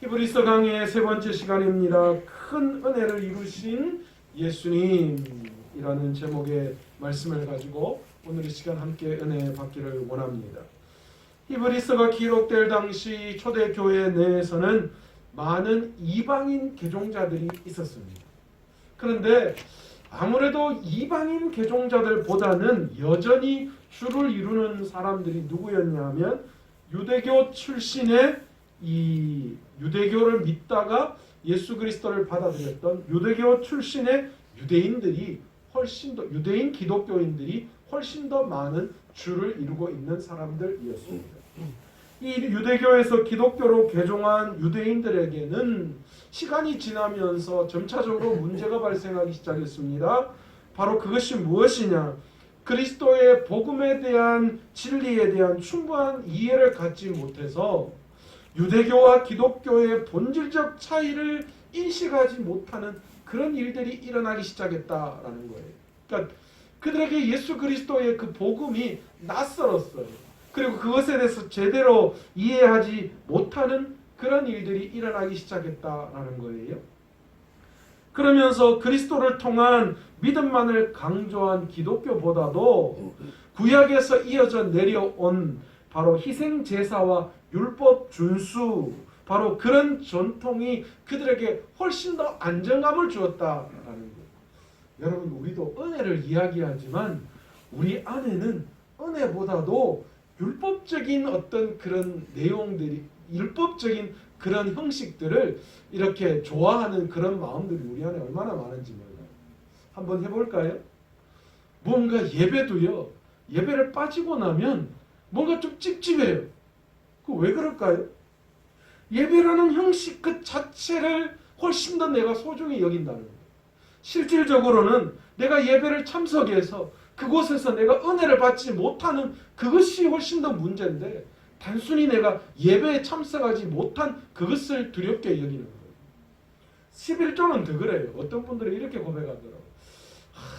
히브리서 강의의 세 번째 시간입니다. 큰 은혜를 이루신 예수님이라는 제목의 말씀을 가지고 오늘 이 시간 함께 은혜 받기를 원합니다. 히브리서가 기록될 당시 초대교회 내에서는 많은 이방인 개종자들이 있었습니다. 그런데 아무래도 이방인 개종자들보다는 여전히 주를 이루는 사람들이 누구였냐면 유대교 출신의 이 유대교를 믿다가 예수 그리스도를 받아들였던 유대교 출신의 유대인들이 훨씬 더 유대인 기독교인들이 훨씬 더 많은 주를 이루고 있는 사람들이었습니다. 이 유대교에서 기독교로 개종한 유대인들에게는 시간이 지나면서 점차적으로 문제가 발생하기 시작했습니다. 바로 그것이 무엇이냐? 그리스도의 복음에 대한 진리에 대한 충분한 이해를 갖지 못해서 유대교와 기독교의 본질적 차이를 인식하지 못하는 그런 일들이 일어나기 시작했다라는 거예요. 그러니까 그들에게 예수 그리스도의 그 복음이 낯설었어요. 그리고 그것에 대해서 제대로 이해하지 못하는 그런 일들이 일어나기 시작했다라는 거예요. 그러면서 그리스도를 통한 믿음만을 강조한 기독교보다도 구약에서 이어져 내려온 바로 희생 제사와 율법 준수, 바로 그런 전통이 그들에게 훨씬 더 안정감을 주었다라는 거예요. 여러분, 우리도 은혜를 이야기하지만 우리 안에는 은혜보다도 율법적인 어떤 그런 내용들이, 율법적인 그런 형식들을 이렇게 좋아하는 그런 마음들이 우리 안에 얼마나 많은지 몰라요. 한번 해볼까요? 뭔가 예배도요, 예배를 빠지고 나면 뭔가 좀 찝찝해요. 그 왜 그럴까요? 예배라는 형식 그 자체를 훨씬 더 내가 소중히 여긴다는 거예요. 실질적으로는 내가 예배를 참석해서 그곳에서 내가 은혜를 받지 못하는 그것이 훨씬 더 문제인데, 단순히 내가 예배에 참석하지 못한 그것을 두렵게 여기는 거예요. 11조는 더 그래요. 어떤 분들은 이렇게 고백하더라고요.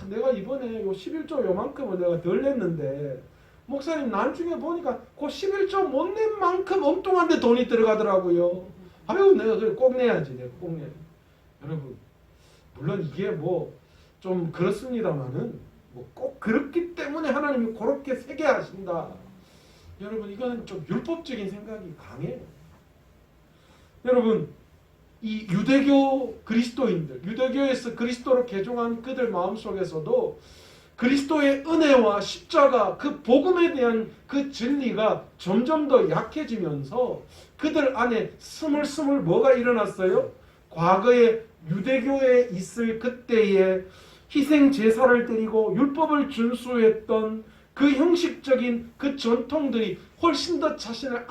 내가 이번에 요 11조 요만큼은 내가 덜 냈는데 목사님 나중에 보니까 그 11조 못 낸 만큼 엉뚱한 데 돈이 들어가더라고요. 아유, 내가 그래 꼭 내야지. 내가 꼭 내야지. 여러분, 물론 이게 뭐 좀 그렇습니다만은 뭐 꼭 그렇기 때문에 하나님이 그렇게 세게 하신다. 여러분, 이거는 좀 율법적인 생각이 강해요. 여러분, 이 유대교 그리스도인들, 유대교에서 그리스도로 개종한 그들 마음속에서도 그리스도의 은혜와 십자가, 그 복음에 대한 그 진리가 점점 더 약해지면서 그들 안에 스물스물 뭐가 일어났어요? 과거에 유대교에 있을 그때의 희생 제사를 드리고 율법을 준수했던 그 형식적인 그 전통들이 훨씬 더 자신을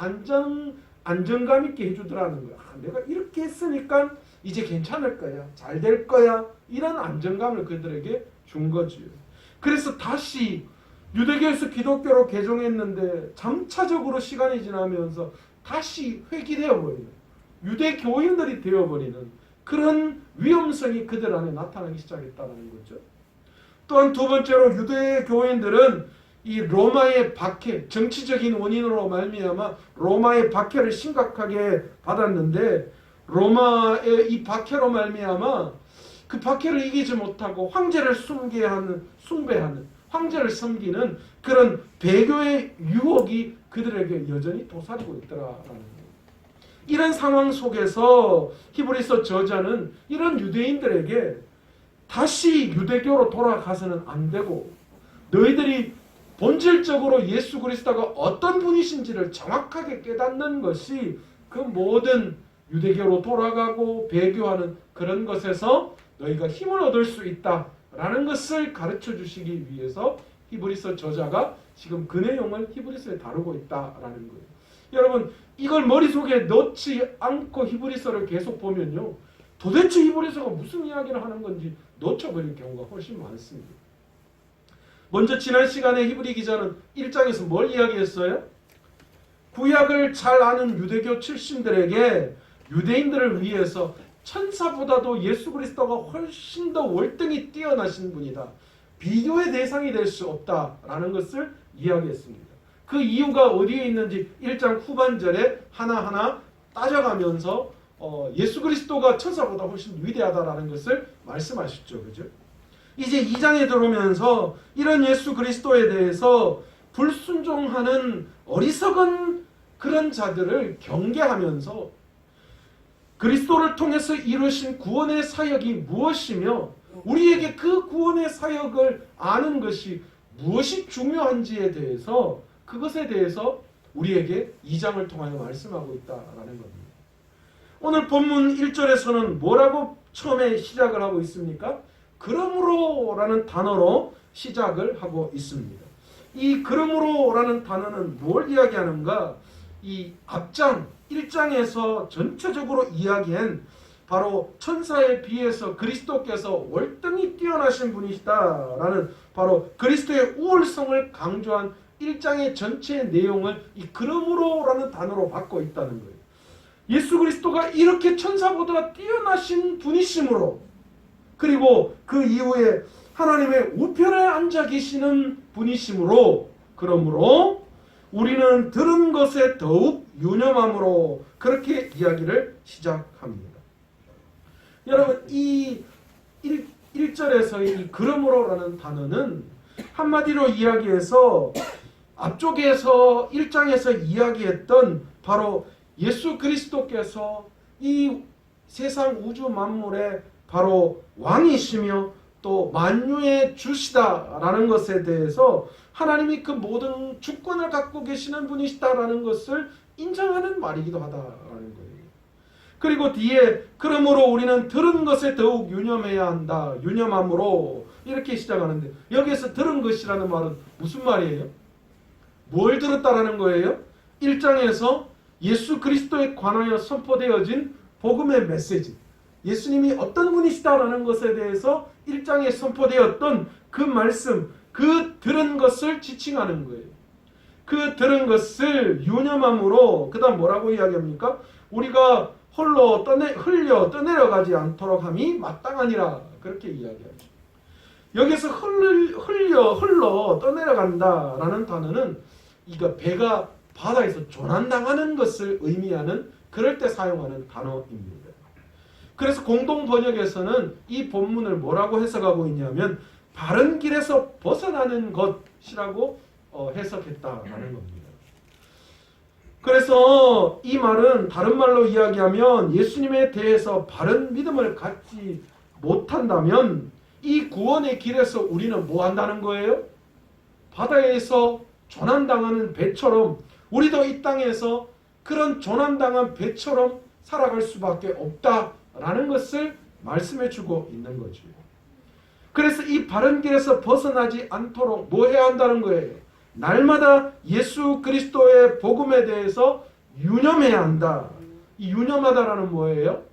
안정감 있게 해주더라는 거야. 내가 이렇게 했으니까 이제 괜찮을 거야, 잘 될 거야, 이런 안정감을 그들에게 준 거지. 그래서 다시 유대교에서 기독교로 개종했는데 점차적으로 시간이 지나면서 다시 회귀되어 버리는, 유대교인들이 되어버리는 그런 위험성이 그들 안에 나타나기 시작했다는 거죠. 또한 두 번째로 유대교인들은 이 로마의 박해, 정치적인 원인으로 말미암아 로마의 박해를 심각하게 받았는데, 로마의 이 박해로 말미암아 그 박해를 이기지 못하고 황제를 숭배하는, 황제를 섬기는 그런 배교의 유혹이 그들에게 여전히 도사리고 있더라라는 거예요. 이런 상황 속에서 히브리서 저자는 이런 유대인들에게 다시 유대교로 돌아가서는 안 되고, 너희들이 본질적으로 예수 그리스도가 어떤 분이신지를 정확하게 깨닫는 것이 그 모든 유대교로 돌아가고 배교하는 그런 것에서 너희가 힘을 얻을 수 있다라는 것을 가르쳐 주시기 위해서 히브리서 저자가 지금 그 내용을 히브리서에 다루고 있다라는 거예요. 여러분, 이걸 머릿속에 넣지 않고 히브리서를 계속 보면요, 도대체 히브리서가 무슨 이야기를 하는 건지 놓쳐버릴 경우가 훨씬 많습니다. 먼저 지난 시간에 히브리 기자는 1장에서 뭘 이야기했어요? 구약을 잘 아는 유대교 출신들에게 유대인들을 위해서 천사보다도 예수 그리스도가 훨씬 더 월등히 뛰어나신 분이다, 비교의 대상이 될 수 없다라는 것을 이야기했습니다. 그 이유가 어디에 있는지 1장 후반절에 하나하나 따져가면서 예수 그리스도가 천사보다 훨씬 위대하다라는 것을 말씀하셨죠. 그죠? 이제 2장에 들어오면서 이런 예수 그리스도에 대해서 불순종하는 어리석은 그런 자들을 경계하면서 그리스도를 통해서 이루신 구원의 사역이 무엇이며 우리에게 그 구원의 사역을 아는 것이 무엇이 중요한지에 대해서 그것에 대해서 우리에게 2장을 통하여 말씀하고 있다라는 겁니다. 오늘 본문 1절에서는 뭐라고 처음에 시작을 하고 있습니까? 그러므로 라는 단어로 시작을 하고 있습니다. 이 그러므로 라는 단어는 뭘 이야기하는가? 이 앞장 1장에서 전체적으로 이야기한 바로 천사에 비해서 그리스도께서 월등히 뛰어나신 분이시다라는 바로 그리스도의 우월성을 강조한 1장의 전체 내용을 이 그러므로라는 단어로 받고 있다는 거예요. 예수 그리스도가 이렇게 천사보다 뛰어나신 분이시므로 그리고 그 이후에 하나님의 우편에 앉아 계시는 분이시므로 그러므로 우리는 들은 것에 더욱 유념함으로 그렇게 이야기를 시작합니다. 여러분 이 1절에서의 이 그러므로라는 단어는 한마디로 이야기해서 앞쪽에서 1장에서 이야기했던 바로 예수 그리스도께서 이 세상 우주 만물의 바로 왕이시며 또 만유의 주시다라는 것에 대해서 하나님이 그 모든 주권을 갖고 계시는 분이시다라는 것을 인정하는 말이기도 하다라는 거예요. 그리고 뒤에 그러므로 우리는 들은 것에 더욱 유념해야 한다. 유념함으로 이렇게 시작하는데 여기에서 들은 것이라는 말은 무슨 말이에요? 뭘 들었다라는 거예요? 1장에서 예수 그리스도에 관하여 선포되어진 복음의 메시지, 예수님이 어떤 분이시다라는 것에 대해서 1장에 선포되었던 그 말씀, 그 들은 것을 지칭하는 거예요. 그 들은 것을 유념함으로 그 다음 뭐라고 이야기합니까? 우리가 흘려 떠내려가지 않도록 함이 마땅하니라 그렇게 이야기하죠. 여기서 흘러 떠내려간다라는 단어는 이거 배가 바다에서 조난당하는 것을 의미하는 그럴 때 사용하는 단어입니다. 그래서 공동 번역에서는 이 본문을 뭐라고 해석하고 있냐면 바른 길에서 벗어나는 것이라고 해석했다라는 겁니다. 그래서 이 말은 다른 말로 이야기하면 예수님에 대해서 바른 믿음을 갖지 못한다면 이 구원의 길에서 우리는 뭐 한다는 거예요? 바다에서 조난당하는 배처럼 우리도 이 땅에서 그런 조난당한 배처럼 살아갈 수밖에 없다라는 것을 말씀해 주고 있는 거죠. 그래서 이 바른 길에서 벗어나지 않도록 뭐 해야 한다는 거예요? 날마다 예수 그리스도의 복음에 대해서 유념해야 한다. 이 유념하다라는 뭐예요?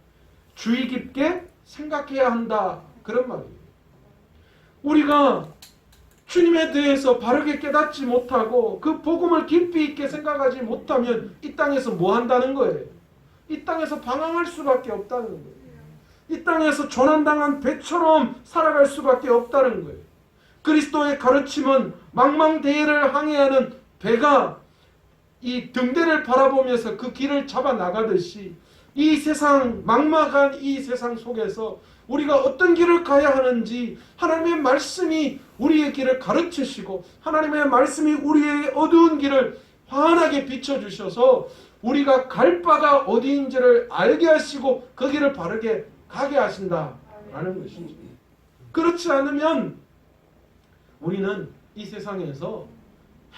주의 깊게 생각해야 한다. 그런 말이에요. 우리가 주님에 대해서 바르게 깨닫지 못하고 그 복음을 깊이 있게 생각하지 못하면 이 땅에서 뭐 한다는 거예요? 이 땅에서 방황할 수밖에 없다는 거예요. 이 땅에서 조난당한 배처럼 살아갈 수밖에 없다는 거예요. 그리스도의 가르침은 망망대해를 항해하는 배가 이 등대를 바라보면서 그 길을 잡아 나가듯이 이 세상 막막한 이 세상 속에서 우리가 어떤 길을 가야 하는지 하나님의 말씀이 우리의 길을 가르치시고 하나님의 말씀이 우리의 어두운 길을 환하게 비춰주셔서 우리가 갈 바가 어디인지를 알게 하시고 그 길을 바르게 가게 하신다라는 것이죠. 그렇지 않으면 우리는 이 세상에서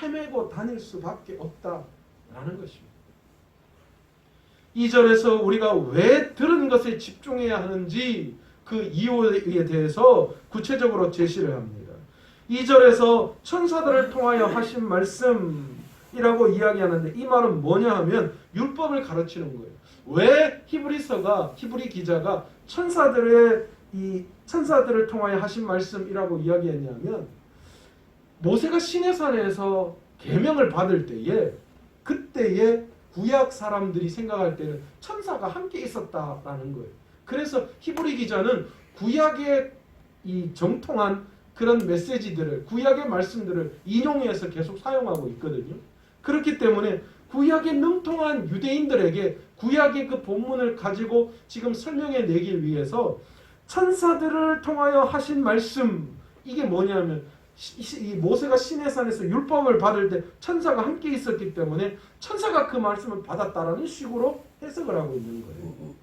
헤매고 다닐 수밖에 없다라는 것입니다. 2절에서 우리가 왜 들은 것에 집중해야 하는지 그 이유에 대해서 구체적으로 제시를 합니다. 2절에서 천사들을 통하여 하신 말씀이라고 이야기하는데 이 말은 뭐냐 하면 율법을 가르치는 거예요. 왜 히브리 기자가 천사들을 통하여 하신 말씀이라고 이야기했냐면 모세가 시내산에서 계명을 받을 때에 그때에 구약 사람들이 생각할 때는 천사가 함께 있었다라는 거예요. 그래서 히브리 기자는 구약의 이 정통한 그런 메시지들을 구약의 말씀들을 인용해서 계속 사용하고 있거든요. 그렇기 때문에 구약에 능통한 유대인들에게 구약의 그 본문을 가지고 지금 설명해 내기 위해서 천사들을 통하여 하신 말씀, 이게 뭐냐면 이 모세가 시내산에서 율법을 받을 때 천사가 함께 있었기 때문에 천사가 그 말씀을 받았다라는 식으로 해석을 하고 있는 거예요.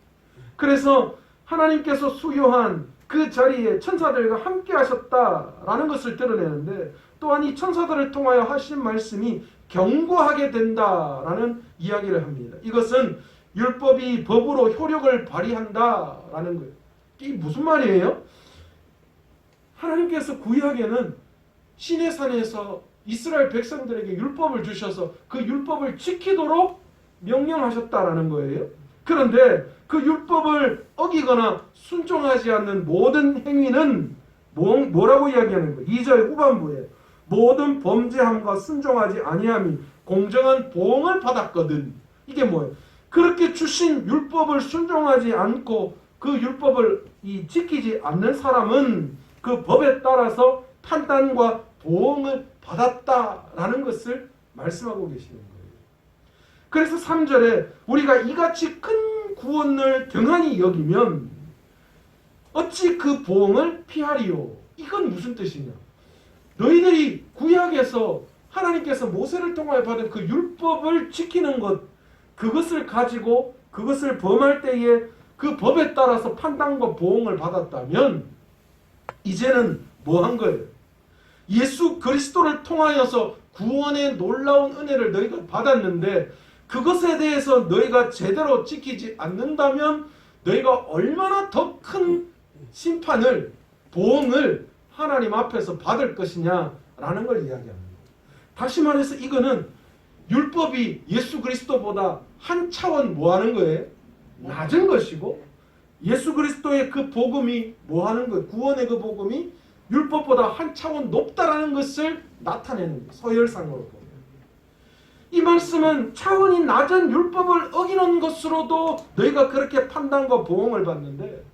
그래서 하나님께서 수요한 그 자리에 천사들과 함께 하셨다라는 것을 드러내는데, 또한 이 천사들을 통하여 하신 말씀이 경고하게 된다라는 이야기를 합니다. 이것은 율법이 법으로 효력을 발휘한다라는 거예요. 이게 무슨 말이에요? 하나님께서 구약에는 시내산에서 이스라엘 백성들에게 율법을 주셔서 그 율법을 지키도록 명령하셨다라는 거예요. 그런데 그 율법을 어기거나 순종하지 않는 모든 행위는 뭐라고 이야기하는 거예요? 2절 후반부에 모든 범죄함과 순종하지 아니함이 공정한 보응을 받았거든. 이게 뭐예요? 그렇게 주신 율법을 순종하지 않고 그 율법을 지키지 않는 사람은 그 법에 따라서 판단과 보응을 받았다라는 것을 말씀하고 계시는 거예요. 그래서 3절에 우리가 이같이 큰 구원을 등한히 여기면 어찌 그 보응을 피하리요? 이건 무슨 뜻이냐? 너희들이 구약에서 하나님께서 모세를 통하여 받은 그 율법을 지키는 것, 그것을 가지고 그것을 범할 때에 그 법에 따라서 판단과 보응을 받았다면 이제는 뭐 한 거예요? 예수 그리스도를 통하여서 구원의 놀라운 은혜를 너희가 받았는데 그것에 대해서 너희가 제대로 지키지 않는다면 너희가 얼마나 더 큰 심판을, 보응을 하나님 앞에서 받을 것이냐라는 걸 이야기합니다. 다시 말해서 이거는 율법이 예수 그리스도보다 한 차원 뭐 하는 거예요? 낮은 것이고, 예수 그리스도의 그 복음이 뭐 하는 거예요? 구원의 그 복음이 율법보다 한 차원 높다라는 것을 나타내는 거예요. 서열상으로 보면. 이 말씀은 차원이 낮은 율법을 어기는 것으로도 너희가 그렇게 판단과 보응을 받는데,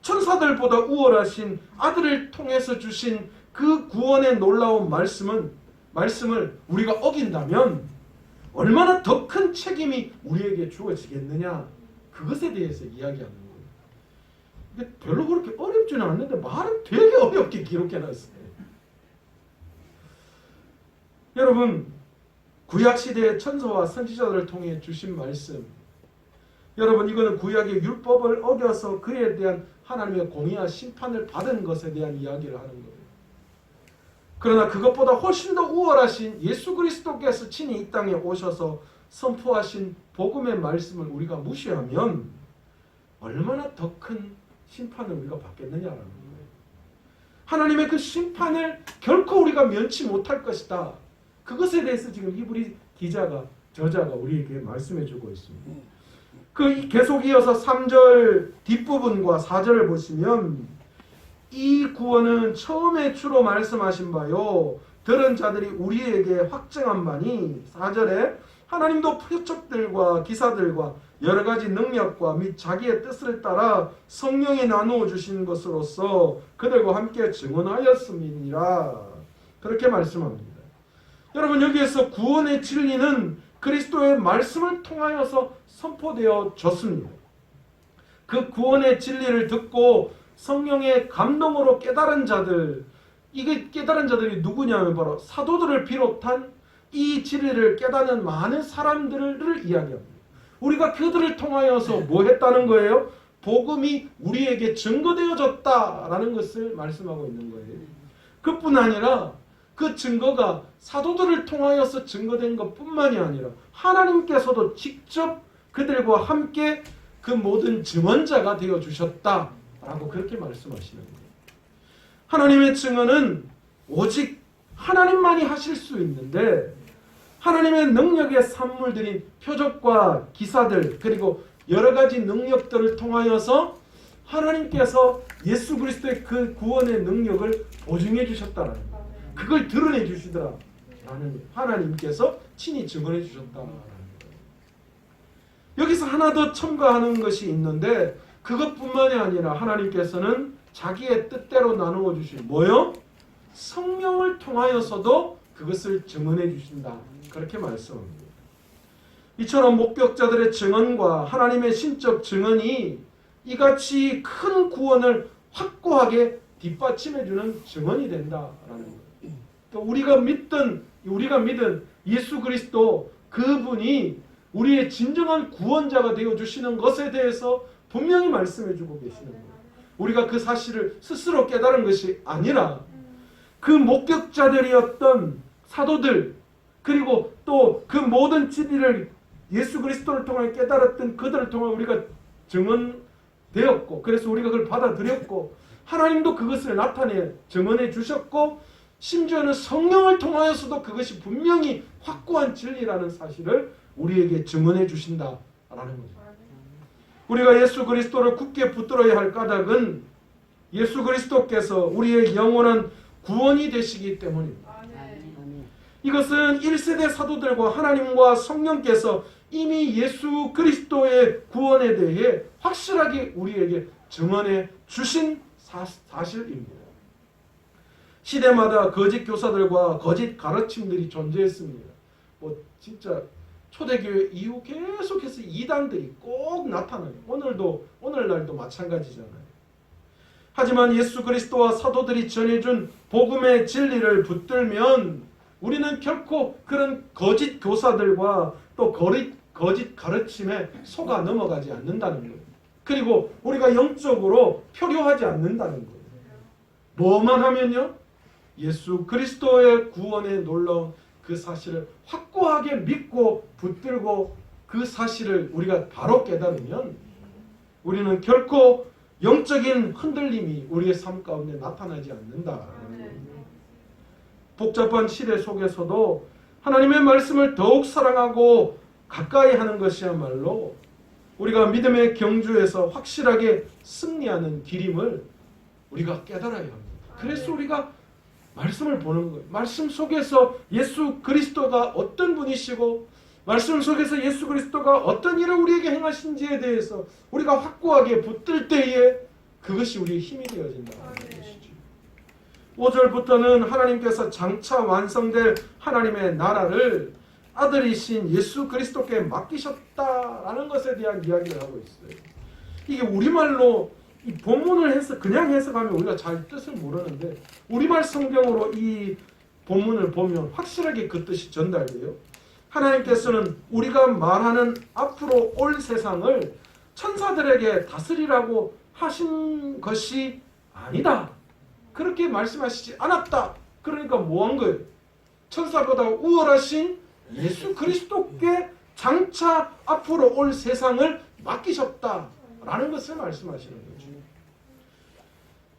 천사들보다 우월하신 아들을 통해서 주신 그 구원의 놀라운 말씀을 우리가 어긴다면 얼마나 더 큰 책임이 우리에게 주어지겠느냐, 그것에 대해서 이야기하는 거예요. 근데 별로 그렇게 어렵지는 않는데 말은 되게 어렵게 기록해놨어요. 여러분, 구약시대의 천사와 선지자들을 통해 주신 말씀, 여러분 이거는 구약의 율법을 어겨서 그에 대한 하나님의 공의와 심판을 받은 것에 대한 이야기를 하는 거예요. 그러나 그것보다 훨씬 더 우월하신 예수 그리스도께서 친히 이 땅에 오셔서 선포하신 복음의 말씀을 우리가 무시하면 얼마나 더 큰 심판을 우리가 받겠느냐라는 거예요. 하나님의 그 심판을 결코 우리가 면치 못할 것이다. 그것에 대해서 지금 히브리 저자가 우리에게 말씀해주고 있습니다. 계속 이어서 3절 뒷부분과 4절을 보시면 이 구원은 처음에 주로 말씀하신 바요 들은 자들이 우리에게 확증한 바니, 4절에 하나님도 표적들과 기사들과 여러 가지 능력과 및 자기의 뜻을 따라 성령이 나누어 주신 것으로서 그들과 함께 증언하였음이니라. 그렇게 말씀합니다. 여러분, 여기에서 구원의 진리는 그리스도의 말씀을 통하여서 선포되어졌습니다. 그 구원의 진리를 듣고 성령의 감동으로 깨달은 자들, 이게 깨달은 자들이 누구냐면 바로 사도들을 비롯한 이 진리를 깨닫는 많은 사람들을 이야기합니다. 우리가 그들을 통하여서 뭐 했다는 거예요? 복음이 우리에게 증거되어졌다라는 것을 말씀하고 있는 거예요. 그뿐 아니라 그 증거가 사도들을 통하여서 증거된 것뿐만이 아니라 하나님께서도 직접 그들과 함께 그 모든 증언자가 되어주셨다라고 그렇게 말씀하시는 거예요. 하나님의 증언은 오직 하나님만이 하실 수 있는데, 하나님의 능력의 산물들인 표적과 기사들 그리고 여러 가지 능력들을 통하여서 하나님께서 예수 그리스도의 그 구원의 능력을 보증해 주셨다는 거예요. 그걸 드러내 주시더라. 하나님께서 친히 증언해 주셨다라는 거예요. 여기서 하나 더 첨가하는 것이 있는데, 그것뿐만이 아니라 하나님께서는 자기의 뜻대로 나누어 주신 뭐요? 성령을 통하여서도 그것을 증언해 주신다. 그렇게 말씀합니다. 이처럼 목격자들의 증언과 하나님의 신적 증언이 이같이 큰 구원을 확고하게 뒷받침해주는 증언이 된다라는 거예요. 그러니까 우리가 믿은 예수 그리스도 그분이 우리의 진정한 구원자가 되어주시는 것에 대해서 분명히 말씀해주고 계시는 거예요. 우리가 그 사실을 스스로 깨달은 것이 아니라 그 목격자들이었던 사도들 그리고 또 그 모든 진리를 예수 그리스도를 통해 깨달았던 그들을 통해 우리가 증언되었고 그래서 우리가 그걸 받아들였고 하나님도 그것을 나타내 증언해 주셨고 심지어는 성령을 통하여서도 그것이 분명히 확고한 진리라는 사실을 우리에게 증언해 주신다라는 거죠. 우리가 예수 그리스도를 굳게 붙들어야 할 까닭은 예수 그리스도께서 우리의 영원한 구원이 되시기 때문입니다. 이것은 1세대 사도들과 하나님과 성령께서 이미 예수 그리스도의 구원에 대해 확실하게 우리에게 증언해 주신 사실입니다. 시대마다 거짓 교사들과 거짓 가르침들이 존재했습니다. 진짜 초대교회 이후 계속해서 이단들이 꼭 나타나요. 오늘날도 마찬가지잖아요. 하지만 예수 그리스도와 사도들이 전해준 복음의 진리를 붙들면 우리는 결코 그런 거짓 교사들과 또 거짓 가르침에 속아 넘어가지 않는다는 거예요. 그리고 우리가 영적으로 표류하지 않는다는 거예요. 뭐만 하면요? 예수 그리스도의 구원에 놀라운 그 사실을 확고하게 믿고 붙들고 그 사실을 우리가 바로 깨달으면 우리는 결코 영적인 흔들림이 우리의 삶 가운데 나타나지 않는다. 복잡한 시대 속에서도 하나님의 말씀을 더욱 사랑하고 가까이 하는 것이야말로 우리가 믿음의 경주에서 확실하게 승리하는 길임을 우리가 깨달아야 합니다. 그래서 우리가 말씀을 보는 거예요. 말씀 속에서 예수 그리스도가 어떤 분이시고 말씀 속에서 예수 그리스도가 어떤 일을 우리에게 행하신지에 대해서 우리가 확고하게 붙들 때에 그것이 우리의 힘이 되어진다는 것이죠. 5절부터는 하나님께서 장차 완성될 하나님의 나라를 아들이신 예수 그리스도께 맡기셨다라는 것에 대한 이야기를 하고 있어요. 이게 우리말로 이 본문을 그냥 해석하면 우리가 잘 뜻을 모르는데 우리말 성경으로 이 본문을 보면 확실하게 그 뜻이 전달돼요. 하나님께서는 우리가 말하는 앞으로 올 세상을 천사들에게 다스리라고 하신 것이 아니다. 그렇게 말씀하시지 않았다. 그러니까 뭐 한 거예요? 천사보다 우월하신 예수 그리스도께 장차 앞으로 올 세상을 맡기셨다라는 것을 말씀하시는 거죠.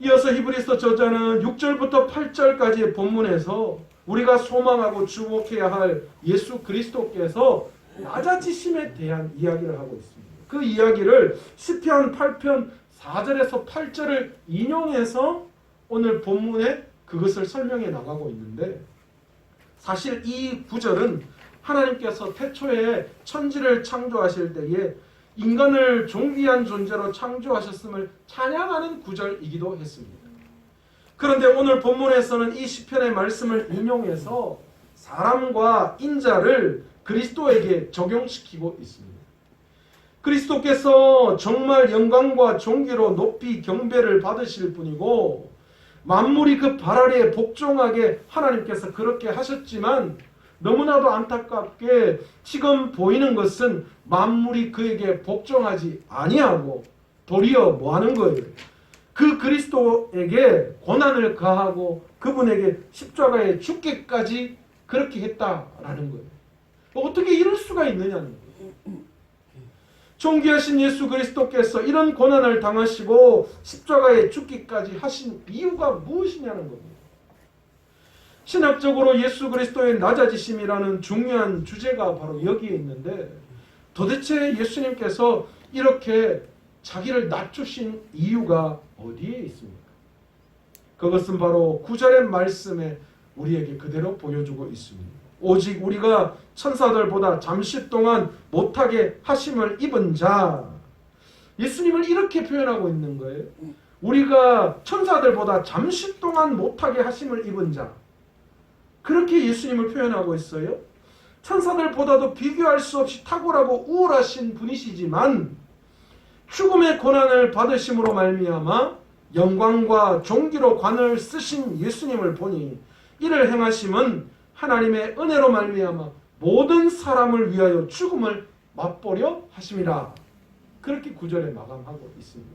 이어서 히브리서 저자는 6절부터 8절까지의 본문에서 우리가 소망하고 주목해야 할 예수 그리스도께서 낮아지심에 대한 이야기를 하고 있습니다. 그 이야기를 시편 8편 4절에서 8절을 인용해서 오늘 본문에 그것을 설명해 나가고 있는데 사실 이 구절은 하나님께서 태초에 천지를 창조하실 때에 인간을 존귀한 존재로 창조하셨음을 찬양하는 구절이기도 했습니다. 그런데 오늘 본문에서는 이 시편의 말씀을 인용해서 사람과 인자를 그리스도에게 적용시키고 있습니다. 그리스도께서 정말 영광과 존귀로 높이 경배를 받으실 분이고 만물이 그 발 아래에 복종하게 하나님께서 그렇게 하셨지만 너무나도 안타깝게 지금 보이는 것은 만물이 그에게 복종하지 아니하고 도리어 뭐하는 거예요? 그 그리스도에게 고난을 가하고 그분에게 십자가에 죽기까지 그렇게 했다라는 거예요. 어떻게 이럴 수가 있느냐는 거예요. 존귀하신 예수 그리스도께서 이런 고난을 당하시고 십자가에 죽기까지 하신 이유가 무엇이냐는 겁니다. 신학적으로 예수 그리스도의 낮아지심이라는 중요한 주제가 바로 여기에 있는데 도대체 예수님께서 이렇게 자기를 낮추신 이유가 어디에 있습니까? 그것은 바로 9절의 말씀에 우리에게 그대로 보여주고 있습니다. 오직 우리가 천사들보다 잠시 동안 못하게 하심을 입은 자. 예수님을 이렇게 표현하고 있는 거예요. 우리가 천사들보다 잠시 동안 못하게 하심을 입은 자. 그렇게 예수님을 표현하고 있어요. 천사들보다도 비교할 수 없이 탁월하고 우월하신 분이시지만 죽음의 고난을 받으심으로 말미암아 영광과 존귀로 관을 쓰신 예수님을 보니 이를 행하심은 하나님의 은혜로 말미암아 모든 사람을 위하여 죽음을 맛보려 하심이라. 그렇게 9절에 마감하고 있습니다.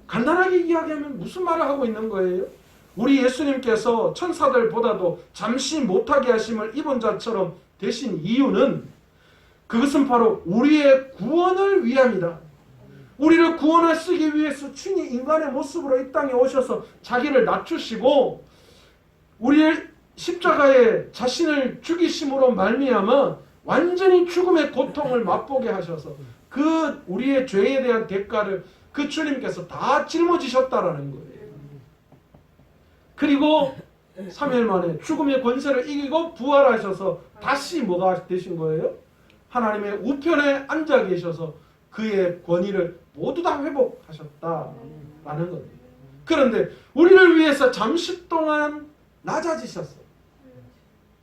간단하게 이야기하면 무슨 말을 하고 있는 거예요? 우리 예수님께서 천사들보다도 잠시 못하게 하심을 입은 자처럼 되신 이유는 그것은 바로 우리의 구원을 위함이다. 우리를 구원하시기 위해서 주님 인간의 모습으로 이 땅에 오셔서 자기를 낮추시고 우리의 십자가에 자신을 죽이심으로 말미암아 완전히 죽음의 고통을 맛보게 하셔서 그 우리의 죄에 대한 대가를 그 주님께서 다 짊어지셨다라는 거예요. 그리고 3일 만에 죽음의 권세를 이기고 부활하셔서 다시 뭐가 되신 거예요? 하나님의 우편에 앉아 계셔서 그의 권위를 모두 다 회복하셨다라는 겁니다. 그런데 우리를 위해서 잠시 동안 낮아지셨어요.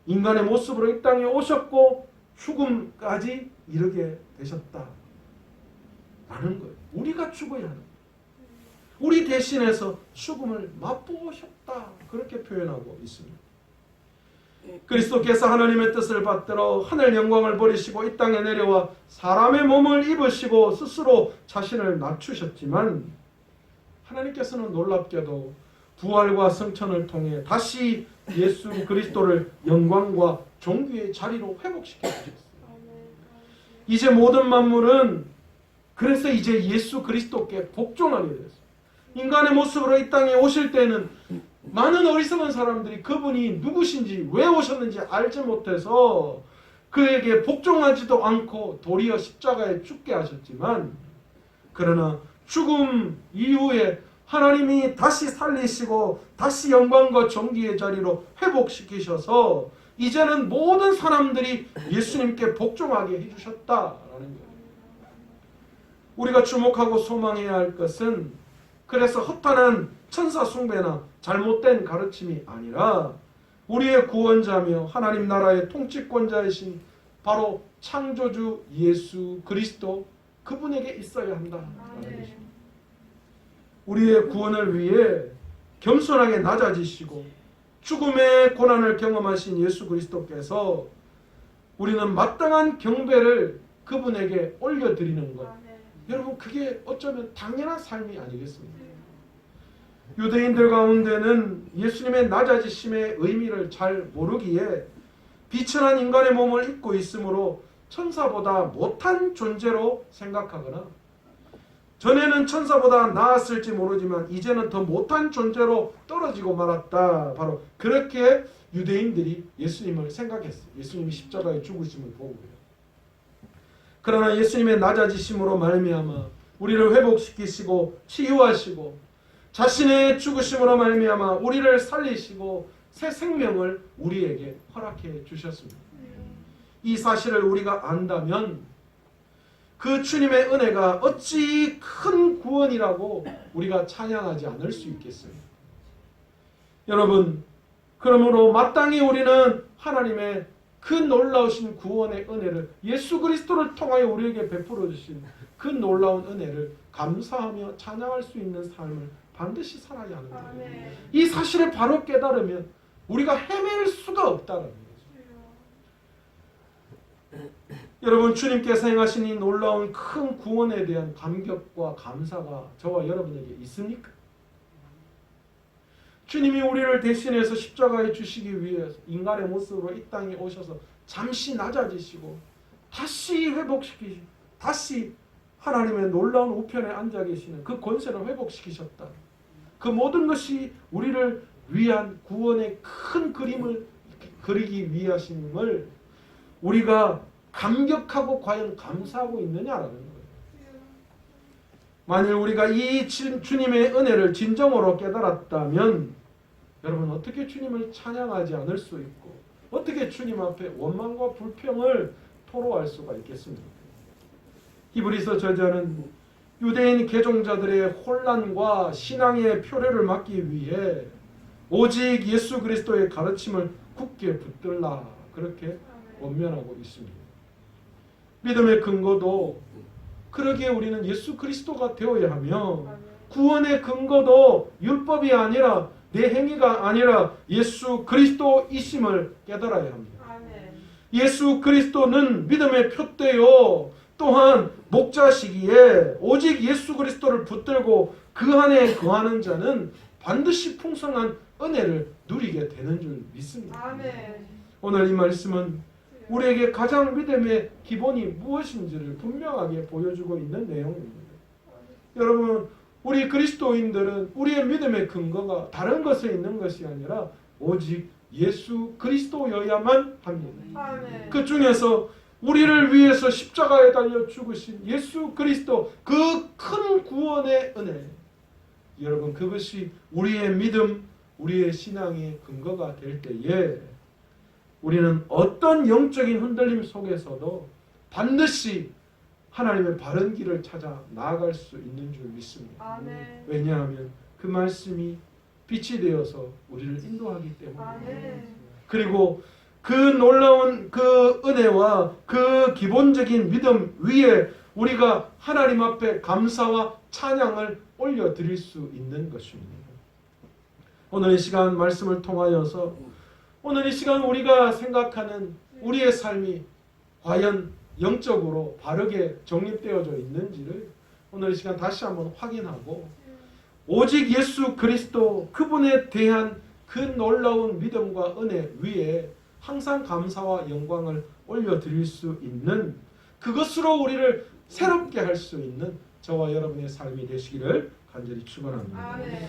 인간의 모습으로 이 땅에 오셨고 죽음까지 이르게 되셨다라는 거예요. 우리가 죽어야 하는 거예요. 우리 대신해서 죽음을 맛보셨다. 그렇게 표현하고 있습니다. 그리스도께서 하나님의 뜻을 받들어 하늘 영광을 버리시고 이 땅에 내려와 사람의 몸을 입으시고 스스로 자신을 낮추셨지만 하나님께서는 놀랍게도 부활과 승천을 통해 다시 예수 그리스도를 영광과 존귀의 자리로 회복시켜 주셨어요. 이제 모든 만물은 그래서 이제 예수 그리스도께 복종하게 됐어요. 인간의 모습으로 이 땅에 오실 때는 많은 어리석은 사람들이 그분이 누구신지 왜 오셨는지 알지 못해서 그에게 복종하지도 않고 도리어 십자가에 죽게 하셨지만 그러나 죽음 이후에 하나님이 다시 살리시고 다시 영광과 존귀의 자리로 회복시키셔서 이제는 모든 사람들이 예수님께 복종하게 해주셨다라는 거예요. 우리가 주목하고 소망해야 할 것은 그래서 허탄한 천사 숭배나 잘못된 가르침이 아니라 우리의 구원자며 하나님 나라의 통치권자이신 바로 창조주 예수 그리스도 그분에게 있어야 한다는 것입니다. 우리의 구원을 위해 겸손하게 낮아지시고 죽음의 고난을 경험하신 예수 그리스도께서 우리는 마땅한 경배를 그분에게 올려드리는 것. 여러분 그게 어쩌면 당연한 삶이 아니겠습니까? 유대인들 가운데는 예수님의 낮아지심의 의미를 잘 모르기에 비천한 인간의 몸을 입고 있으므로 천사보다 못한 존재로 생각하거나 전에는 천사보다 나았을지 모르지만 이제는 더 못한 존재로 떨어지고 말았다. 바로 그렇게 유대인들이 예수님을 생각했어요. 예수님이 십자가에 죽으심을 보고요. 그러나 예수님의 낮아지심으로 말미암아 우리를 회복시키시고 치유하시고 자신의 죽으심으로 말미암아 우리를 살리시고 새 생명을 우리에게 허락해 주셨습니다. 이 사실을 우리가 안다면 그 주님의 은혜가 어찌 큰 구원이라고 우리가 찬양하지 않을 수 있겠어요. 여러분, 그러므로 마땅히 우리는 하나님의 그 놀라우신 구원의 은혜를 예수 그리스도를 통하여 우리에게 베풀어 주신 그 놀라운 은혜를 감사하며 찬양할 수 있는 삶을 반드시 살아야 하는 거예요. 이 사실을 바로 깨달으면 우리가 헤맬 수가 없다는 거죠. 여러분 주님께서 행하신 이 놀라운 큰 구원에 대한 감격과 감사가 저와 여러분에게 있습니까? 주님이 우리를 대신해서 십자가에 주시기 위해서 인간의 모습으로 이 땅에 오셔서 잠시 낮아지시고 다시 회복시키시고 다시 하나님의 놀라운 우편에 앉아 계시는 그 권세를 회복시키셨다. 그 모든 것이 우리를 위한 구원의 큰 그림을 그리기 위하심을 우리가 감격하고 과연 감사하고 있느냐라는 거예요. 만일 우리가 이 주님의 은혜를 진정으로 깨달았다면 여러분 어떻게 주님을 찬양하지 않을 수 있고 어떻게 주님 앞에 원망과 불평을 토로할 수가 있겠습니까? 히브리서 저자는 유대인 개종자들의 혼란과 신앙의 표류를 막기 위해 오직 예수 그리스도의 가르침을 굳게 붙들라 그렇게 권면하고 있습니다. 믿음의 근거도 그러기에 우리는 예수 그리스도가 되어야 하며 구원의 근거도 율법이 아니라 내 행위가 아니라 예수 그리스도이심을 깨달아야 합니다. 예수 그리스도는 믿음의 표대요 또한 목자시기에 오직 예수 그리스도를 붙들고 그 안에 거하는 자는 반드시 풍성한 은혜를 누리게 되는 줄 믿습니다. 아멘. 오늘 이 말씀은 우리에게 가장 믿음의 기본이 무엇인지를 분명하게 보여주고 있는 내용입니다. 여러분, 우리 그리스도인들은 우리의 믿음의 근거가 다른 것에 있는 것이 아니라 오직 예수 그리스도여야만 합니다. 아멘. 그 중에서 우리를 위해서 십자가에 달려 죽으신 예수 그리스도 그 큰 구원의 은혜, 여러분 그것이 우리의 믿음, 우리의 신앙의 근거가 될 때에 우리는 어떤 영적인 흔들림 속에서도 반드시 하나님의 바른 길을 찾아 나아갈 수 있는 줄 믿습니다. 아멘. 왜냐하면 그 말씀이 빛이 되어서 우리를 인도하기 때문입니다. 아멘. 그리고 그 놀라운 그 은혜와 그 기본적인 믿음 위에 우리가 하나님 앞에 감사와 찬양을 올려드릴 수 있는 것입니다. 오늘 이 시간 말씀을 통하여서 오늘 이 시간 우리가 생각하는 우리의 삶이 과연 영적으로 바르게 정립되어져 있는지를 오늘 이 시간 다시 한번 확인하고 오직 예수 그리스도 그분에 대한 그 놀라운 믿음과 은혜 위에 항상 감사와 영광을 올려드릴 수 있는 그것으로 우리를 새롭게 할 수 있는 저와 여러분의 삶이 되시기를 간절히 축원합니다. 아멘.